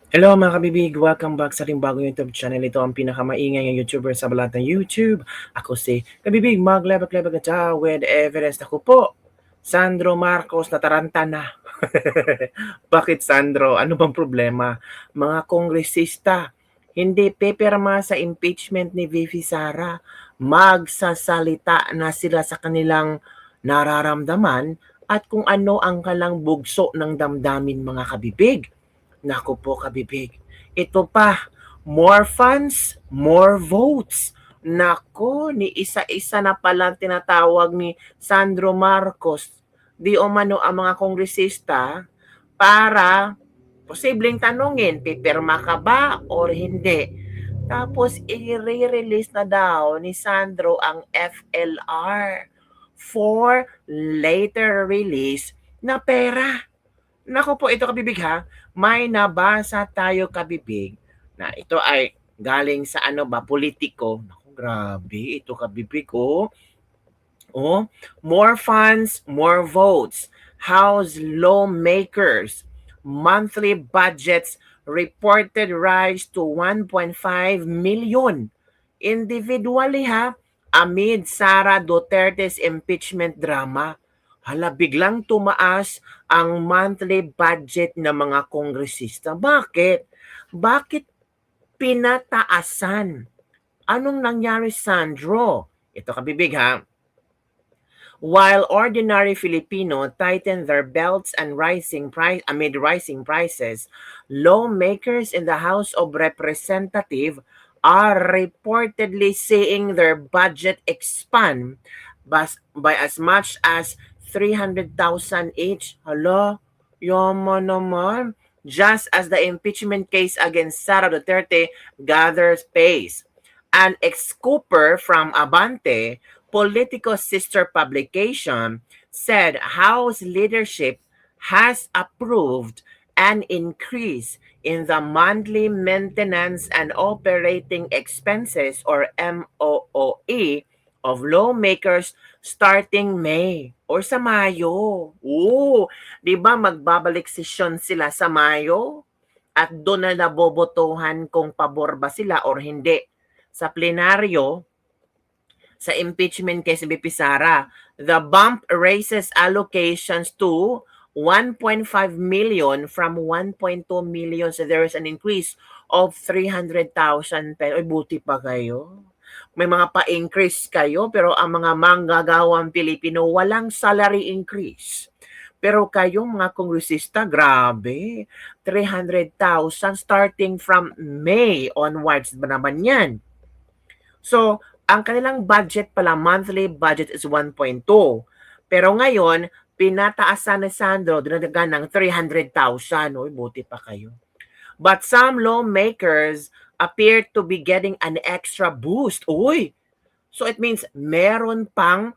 Hello mga kabibig! Welcome back sa ating bagong YouTube channel. Ito ang pinakamaingay ng YouTuber sa balat ng YouTube. Ako si Kabibig, maglebak-lebak at with evidence. Ako po, Sandro Marcos, nataranta na. Bakit Sandro? Ano bang problema? Mga kongresista, hindi pepirma sa impeachment ni Vivi Sara. Magsasalita na sila sa kanilang nararamdaman at kung ano ang kalang bugso ng damdamin mga kabibig. Naku po kabibig, ito pa, more funds, more votes. Nako, ni isa-isa na pala tinatawag ni Sandro Marcos, di umano ang mga kongresista para posibleng tanungin, pipirma ka ba or hindi? Tapos i-release na daw ni Sandro ang FLR for later release na pera. Naku po, ito kabibig ha, may nabasa tayo kabibig na ito ay galing sa ano ba, politiko. Naku, grabe, ito kabibig oh. Oh, more funds, more votes. House lawmakers, monthly budgets reported rise to 1.5 million. Individually ha, amid Sara Duterte's impeachment drama. Hala, biglang tumaas ang monthly budget ng mga kongresista. Bakit? Bakit pinataasan? Anong nangyari, Sandro? Ito kabibig ha. While ordinary Filipino tighten their belts and amid rising prices, lawmakers in the House of Representatives are reportedly seeing their budget expand by as much as 300,000 each. Hala, yaman naman. Just as the impeachment case against Sara Duterte gathers pace. An ex-cooper from Abante, Politico's sister publication, said House leadership has approved an increase in the monthly maintenance and operating expenses or MOOE of lawmakers starting May or sa Mayo. Oo, 'di ba magbabalik sesyon sila sa Mayo? At doon na nabobotohan kung pabor ba sila or hindi. Sa plenaryo, sa impeachment kay si BP Sara, the bump raises allocations to 1.5 million from 1.2 million. So there is an increase of 300,000 pesos. Ay, buti pa kayo. May mga pa-increase kayo, pero ang mga manggagawang Pilipino walang salary increase. Pero kayong mga kongresista, grabe, 300,000 starting from May onwards ba naman yan? So, ang kanilang budget pala, monthly budget is 1.2. Pero ngayon, pinataasan ni Sandro, dinadagan ng 300,000. Uy, buti pa kayo. But some lawmakers appear to be getting an extra boost. Uy! So it means meron pang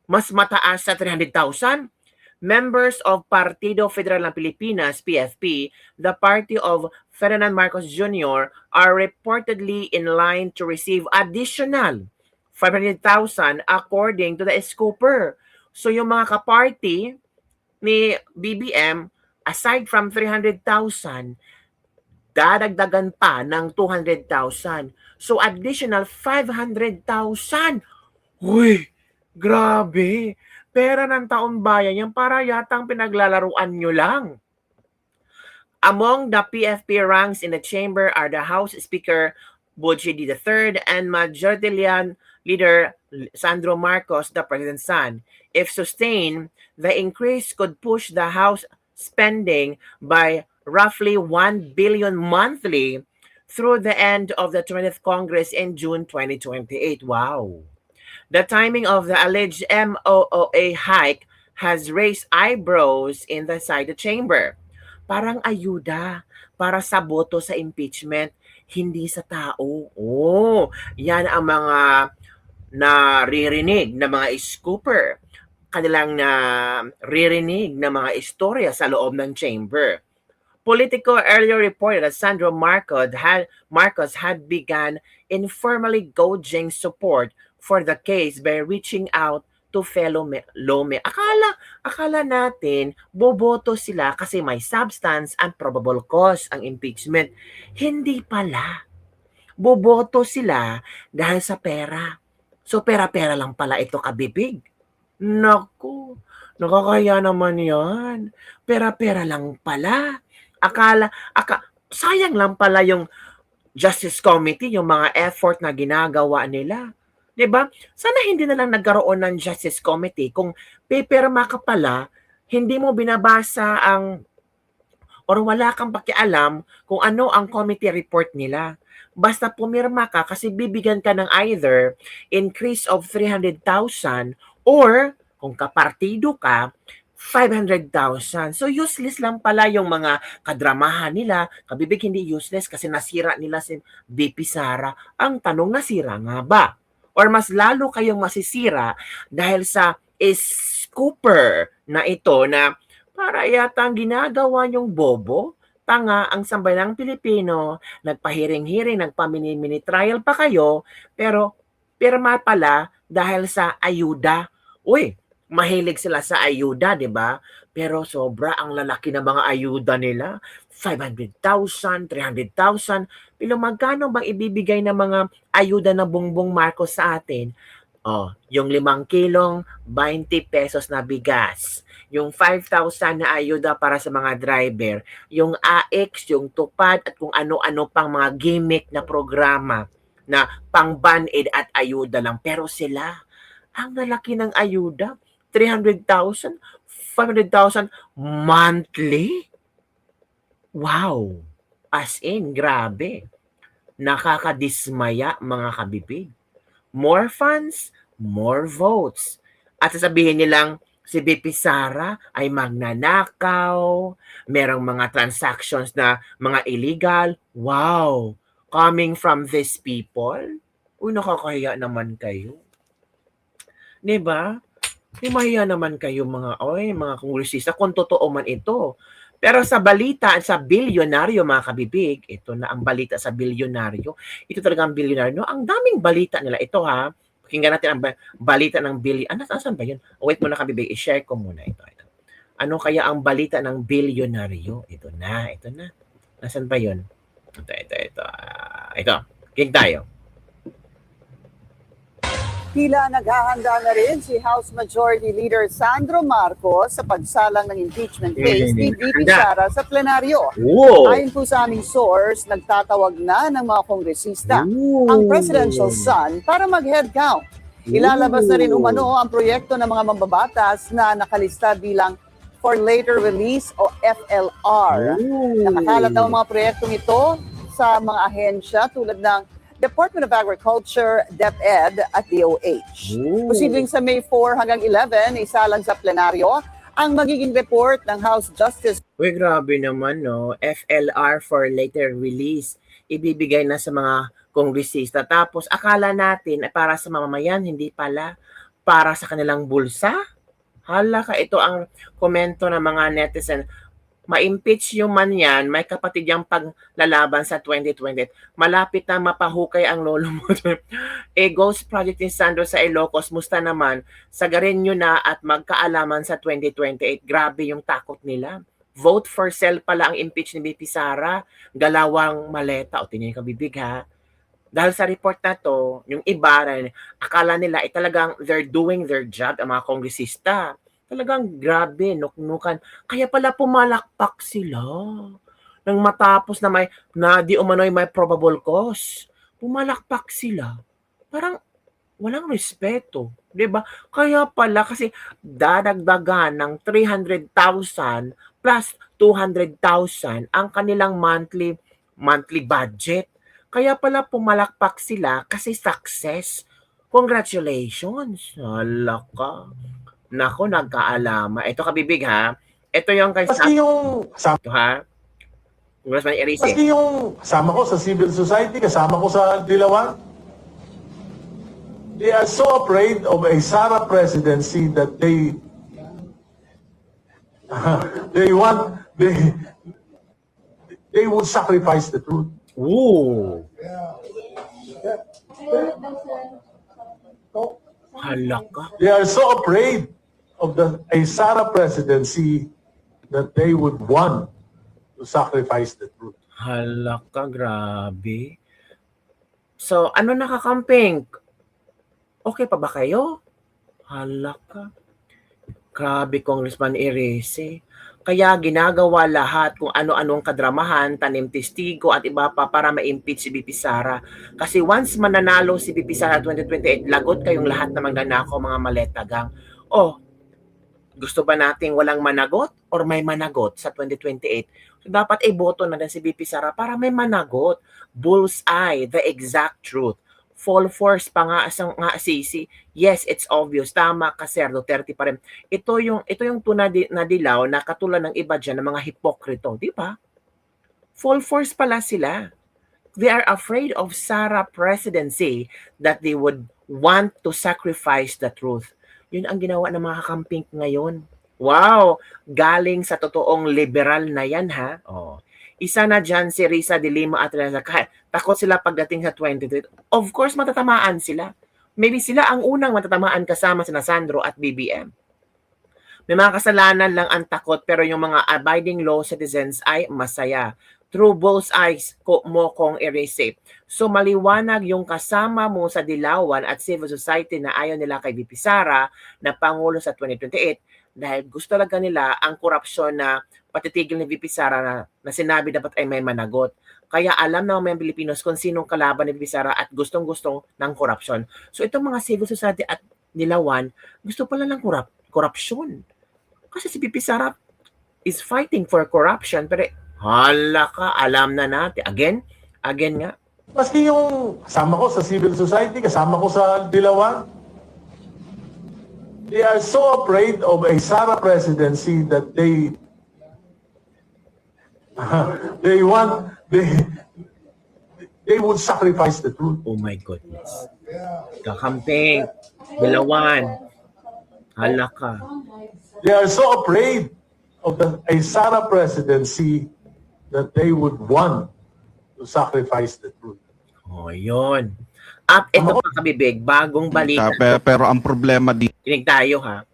mas mataas sa 300,000. Members of Partido Federal ng Pilipinas, PFP, the party of Ferdinand Marcos Jr., are reportedly in line to receive additional 500,000 according to the Scooper. So yung mga kaparty ni BBM, aside from 300,000, dadagdagan pa ng 200,000. So additional 500,000. Uy, grabe. Pera ng taong bayan yan, para yatang pinaglalaruan nyo lang. Among the PFP ranks in the chamber are the House Speaker Boji III and Majority Leader Sandro Marcos, the President's son. If sustained, the increase could push the House spending by roughly 1 billion monthly through the end of the 20th Congress in June 2028. Wow. The timing of the alleged MOOA hike has raised eyebrows inside the chamber. Parang ayuda para sa boto sa impeachment, hindi sa tao. Oh, yan ang mga naririnig na mga scooper. Kanilang naririnig na mga istorya sa loob ng chamber. Politico earlier reported that Sandro Marcos had begun informally gauging support for the case by reaching out to fellow lawmakers. Akala natin boboto sila kasi may substance and probable cause ang impeachment. Hindi pala. Boboto sila dahil sa pera. So pera-pera lang pala ito, kabibig. Naku, nakakaya naman yan. Pera-pera lang pala. Sayang lang pala yung Justice Committee, yung mga effort na ginagawa nila. 'Di ba? Sana hindi na lang nagkaroon ng Justice Committee kung pipirma ka pala, hindi mo binabasa ang or wala kang pakialam kung ano ang committee report nila. Basta pumirma ka kasi bibigyan ka ng either increase of 300,000 or kung kapartido ka, 500,000. So useless lang pala yung mga kadramahan nila. Kabibig, hindi useless kasi nasira nila si VP Sara. Ang tanong, nasira nga ba? Or mas lalo kayong masisira dahil sa scooper na ito na para yata ang ginagawa niyong bobo, tanga ang sambayanang Pilipino, nagpahiring-hiring, nagpamini-mini trial pa kayo, pero pirma pala dahil sa ayuda. Uy, mahilig sila sa ayuda, di ba? Pero sobra ang lalaki ng mga ayuda nila. 500,000, 300,000. Pero magkano bang ibibigay ng mga ayuda na Bongbong Marcos sa atin? Oh, yung 5 kilong 20 pesos na bigas. Yung 5,000 na ayuda para sa mga driver. Yung AX, yung tupad at kung ano-ano pang mga gimmick na programa na pang band-aid at ayuda lang. Pero sila, ang lalaki ng ayuda, 300,000, 500,000 monthly? Wow! As in, grabe. Nakakadismaya, mga kabibig. More funds, more votes. At sasabihin nilang si VP Sara ay magnanakaw, merong mga transactions na mga illegal. Wow! Coming from these people? Uy, nakakahiya naman kayo. Diba? Di mahiya naman kayo mga kongresista kung totoo man ito. Pero sa balita at sa bilyonaryo, mga kabibig, ito na ang balita sa bilyonaryo. Ito talaga ang bilyonaryo. Ang daming balita nila. Ito ha, pakinggan natin ang balita ng Asan ba yun? Wait muna kabibig, i-share ko muna ito. Ano kaya ang balita ng bilyonaryo? Ito na. Nasaan ba yun? Ito. King tayo. Tila naghahanda na rin si House Majority Leader Sandro Marcos sa pagsalang ng impeachment case ni VP Sara sa plenaryo. Ayon po sa aming source, nagtatawag na ng mga kongresista ang presidential son para mag-head count. Ilalabas na rin umano ang proyekto ng mga mambabatas na nakalista bilang for later release o FLR. Nakakalat ang mga proyektong ito sa mga ahensya tulad ng Department of Agriculture, DepEd at DOH. Posibleng sa May 4 hanggang 11, isalang sa plenaryo ang magiging report ng House Justice. Uy, grabe naman, no? FLR for later release. Ibibigay na sa mga kongresista. Tapos, akala natin ay para sa mamamayan, hindi pala para sa kanilang bulsa. Hala ka, ito ang komento ng mga netizen. Ma-impeach yung man yan, may kapatid yung paglalaban sa 2020. Malapit na mapahukay ang lolo mo. Ghost Project ni Sandro sa Ilocos, musta naman? Sagarin nyo na at magkaalaman sa 2028. Grabe yung takot nila. Vote for sale pala ang impeach ni VP Sara. Galawang maleta. O, tingnan yung kabibig ha. Dahil sa report na to, yung iba, akala nila talagang they're doing their job, ang mga kongresista. Talagang grabe, nuknukan. Kaya pala pumalakpak sila. Nang matapos na di umano'y may probable cause. Pumalakpak sila. Parang walang respeto. Diba? Kaya pala kasi dadagdagan ng 300,000 plus 200,000 ang kanilang monthly budget. Kaya pala pumalakpak sila kasi success. Congratulations. Hala ka. Nako, nagkaalama. Ito kabibig ha. Ito yung kay Maski yung ito ha. Congressman Erice. Maski yung kasama ko sa civil society, kasama ko sa Dilawan, they are so afraid of a Sara presidency that they would sacrifice the truth. Ooh. Halaka. They are so afraid of a Sara presidency that they would want to sacrifice the truth. Halaka, grabe. So, ano nakakamping? Okay pa ba kayo? Halaka. Grabe, Congressman Erese. Kaya ginagawa lahat kung ano-anong kadramahan, tanim testigo at iba pa para ma-impeach si BP Sara. Kasi once mananalo si BP Sara 2028, lagot kayong lahat na magnanakaw mga maletagang. Oh, gusto ba nating walang managot or may managot sa 2028? So dapat iboto na din si BP Sara para may managot. Bullseye, the exact truth. Full force pa nga nga sisi. Yes, it's obvious. Tama ka, Sir Duterte pa rin. Ito yung tuna na dilaw na katulad ng iba dyan ng mga hipokrito, di ba? Full force pala sila. They are afraid of Sara presidency that they would want to sacrifice the truth. Yun ang ginawa ng mga kakamping ngayon. Wow! Galing sa totoong liberal na yan, ha? Oh. Isa na dyan si Risa de Lima at Reza. Takot sila pagdating sa 2020. Of course, matatamaan sila. Maybe sila ang unang matatamaan kasama sina Sandro at BBM. May mga kasalanan lang ang takot pero yung mga abiding law citizens ay masaya. True bullseyes mo kong erase. So maliwanag yung kasama mo sa dilawan at civil society na ayaw nila kay BP Sara na Pangulo sa 2028 dahil gusto talaga nila ang korupsyon na patitigil ni VP Sara na sinabi dapat ay may managot. Kaya alam ng mga Pilipinos kung sinong kalaban ni VP Sara at gustong-gusto ng korupsyon. So itong mga civil society at nilawan, gusto pala ng korupsyon. Kasi si VP Sara is fighting for corruption pero hala ka, alam na natin. Again nga. Maski yung kasama ko sa civil society, kasama ko sa Dilawan, they are so afraid of a Sara presidency that they would sacrifice the truth. Oh my goodness. Kakamping, Dilawan, hala ka. They are so afraid of a Sara presidency that they would want to sacrifice the truth. Oh, yun. At ito pa kabibig, bagong balita. Pero ang problema dito, Kinig tayo ha.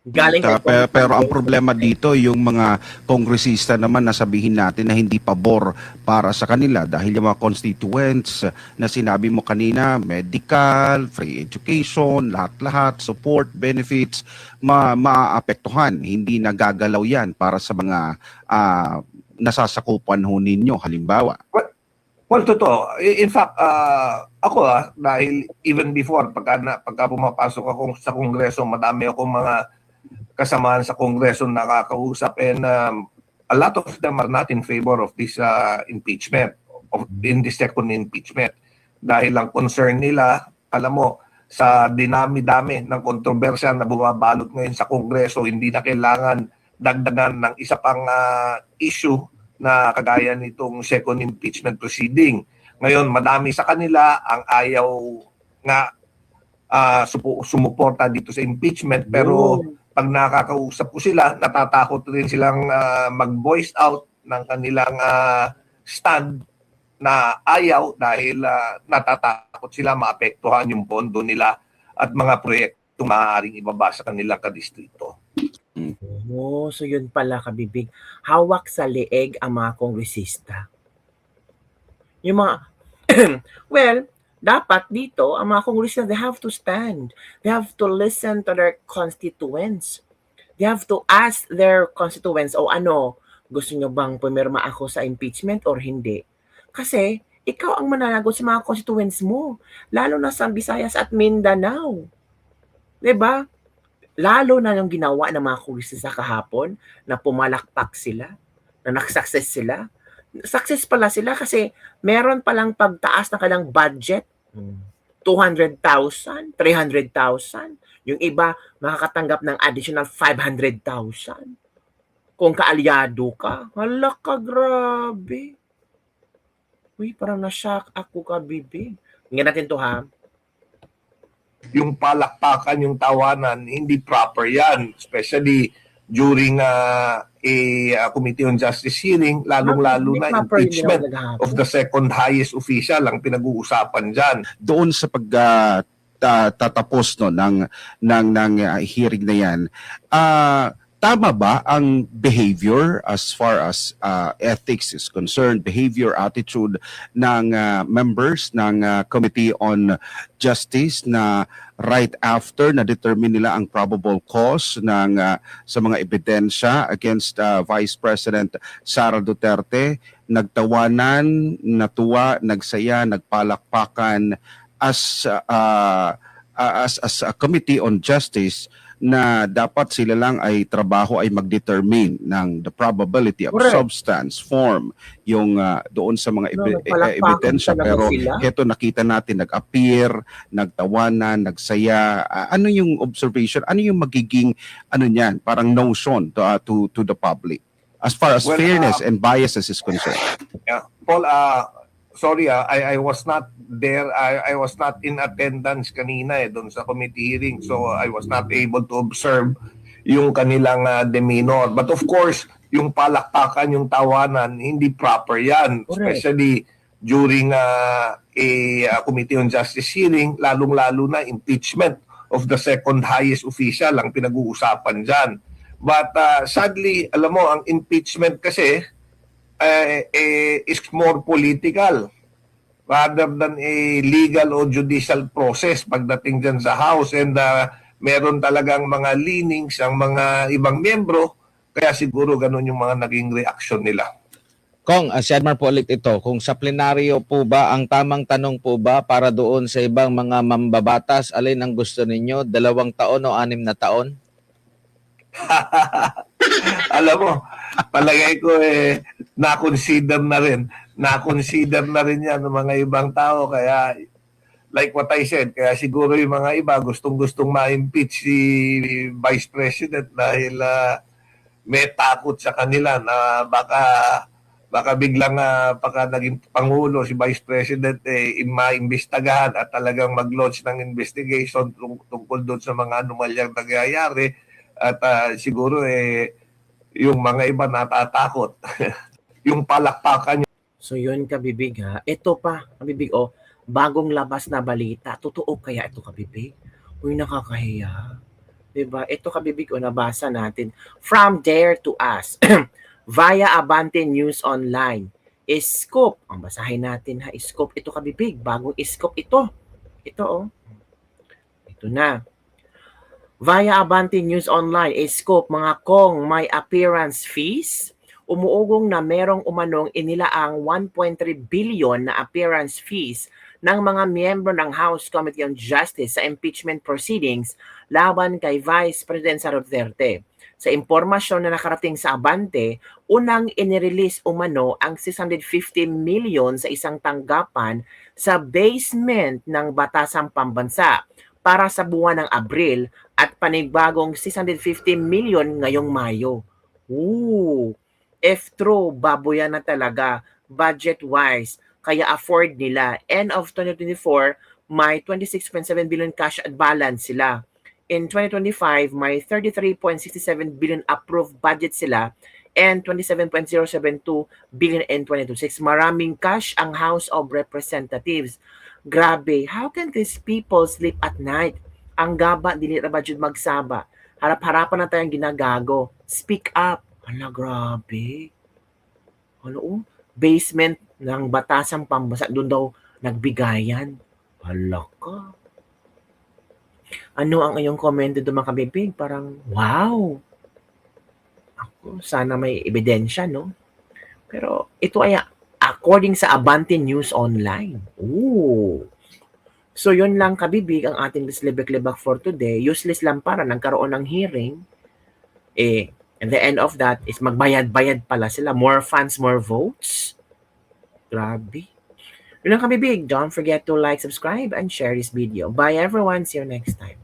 Galing pero ang problema dito yung mga kongresista naman na sabihin natin na hindi pabor para sa kanila dahil yung mga constituents na sinabi mo kanina, medical, free education, lahat-lahat, support, benefits, maaapektuhan. Hindi nagagalaw yan para sa mga nasasakupan ho ninyo, halimbawa. Well, totoo. In fact, ako dahil even before, pagka pumapasok ako sa Kongreso, madami akong mga kasamahan sa Kongreso nakakausap and a lot of them are not in favor of this impeachment, in the second impeachment. Dahil ang concern nila, alam mo, sa dinami-dami ng kontrobersya na bumabalot ngayon sa Kongreso, hindi na kailangan dagdagan ng isa pang issue na kagaya nitong second impeachment proceeding. Ngayon, madami sa kanila ang ayaw nga sumuporta dito sa impeachment pero pag nakakausap ko sila, natatakot rin silang mag-voice out ng kanilang stand na ayaw dahil natatakot sila maapektuhan yung pondo nila at mga proyekto maaaring ibaba sa kanilang kadistrito. Oh, so yun pala kabibig. Hawak sa leeg ang mga kongresista. Yung mga, well, dapat dito, ang mga kongresista, they have to stand. They have to listen to their constituents. They have to ask their constituents, o ano, gusto nyo bang pumirma ako sa impeachment or hindi? Kasi, ikaw ang mananagot sa mga constituents mo. Lalo na sa Visayas at Mindanao. Diba? Lalo na yung ginawa ng mga kongresista kahapon na pumalakpak sila, na nakasuccess sila. Success pala sila kasi meron palang pagtaas ng kanilang budget. 200,000, 300,000. Yung iba makakatanggap ng additional 500,000. Kung kaalyado ka, hala ka, grabe. Uy, parang na-shock ako kabibig. Tingnan natin to ha. Yung palakpakan, yung tawanan, hindi proper yan. Especially during a Committee on Justice hearing, lalong-lalo na impeachment of the second highest official ang pinag-uusapan dyan. Doon sa tatapos no ng hearing na yan. Tama ba ang behavior as far as ethics is concerned, behavior, attitude ng members ng Committee on Justice na right after na determine nila ang probable cause ng sa mga ebidensya against Vice President Sara Duterte, nagtawanan, natuwa, nagsaya, nagpalakpakan as a Committee on Justice na dapat sila lang ay trabaho ay mag-determine ng the probability of Correct. substance, form, yung doon sa mga Palakpakan ebidensya. talaga Pero sila. ito nakita natin, nag-appear, nagtawanan, nagsaya. Ano yung observation? Ano yung magiging niyan, parang notion to the public as far as Well, fairness and biases is concerned? Yeah. Paul, sorry, I was not there. I was not in attendance kanina doon sa committee hearing. So I was not able to observe yung kanilang demeanor. But of course, yung palakpakan, yung tawanan, hindi proper yan. Correct. Especially during a Committee on Justice hearing, lalong-lalo na impeachment of the second highest official ang pinag-uusapan dyan. But sadly, alam mo, ang impeachment kasi is more political rather than a legal o judicial process pagdating dyan sa House, and meron talagang mga leanings ang mga ibang miyembro, kaya siguro ganun yung mga naging reaction nila. Kong, Siadmar po ulit ito, kung sa plenaryo po ba, ang tamang tanong po ba para doon sa ibang mga mambabatas, alin ang gusto ninyo, 2 taon o 6 na taon? Alam mo, palagay ko na-consider na rin yan ng mga ibang tao, kaya like what I said, kaya siguro yung mga iba gustong-gustong ma-impeach si Vice President dahil may takot sa kanila na baka biglang pagka naging Pangulo si Vice President maimbestagahan at talagang mag-launch ng investigation tungkol doon sa mga anomalyang nangyayari, at siguro yung mga iba natatakot. Yung palakpakan. So yun, kabibig ha. Ito pa, kabibig, bagong labas na balita. Totoo kaya ito, kabibig? Uy, nakakahiya. Diba? Ito, kabibig, nabasa natin. From Dare to Us. Via Abante News Online. Scoop. Ang basahin natin ha. Scoop. Ito, kabibig. Bagong scoop ito. Ito, Ito na. Via Abante News Online. Scoop. Mga kong may appearance fees. Umuugong na merong umanong inilaang 1.3 billion na appearance fees ng mga miyembro ng House Committee on Justice sa impeachment proceedings laban kay Vice President Sara Duterte. Sa impormasyon na nakarating sa Abante, unang inirelease umano ang 650 million sa isang tanggapan sa basement ng Batasang Pambansa para sa buwan ng Abril at panibagong 650 million ngayong Mayo. Ooh! If true, baboyan na talaga budget-wise, kaya afford nila. End of 2024, may 26.7 billion cash at balance sila. In 2025, may 33.67 billion approved budget sila and 27.072 billion in 2026. Maraming cash ang House of Representatives. Grabe, how can these people sleep at night? Ang gaba, dili na budget magsaba. Harap-harapan na tayong ginagago. Speak up. Hala, grabe. Basement ng Batasang Pambansa, doon daw nagbigayan. Hala ka. Ano ang iyong comment doon, mga kabibig? Parang, wow. Ako, sana may ebidensya, no? Pero ito ay according sa Abante News Online. Ooh. So, yun lang, kabibig, ang ating Lislibek-Libak for today. Useless lang para nagkaroon ng hearing. And the end of that is magbayad-bayad pala sila. More funds, more votes. Grabe. Yun lang, kabibig. Don't forget to like, subscribe, and share this video. Bye everyone. See you next time.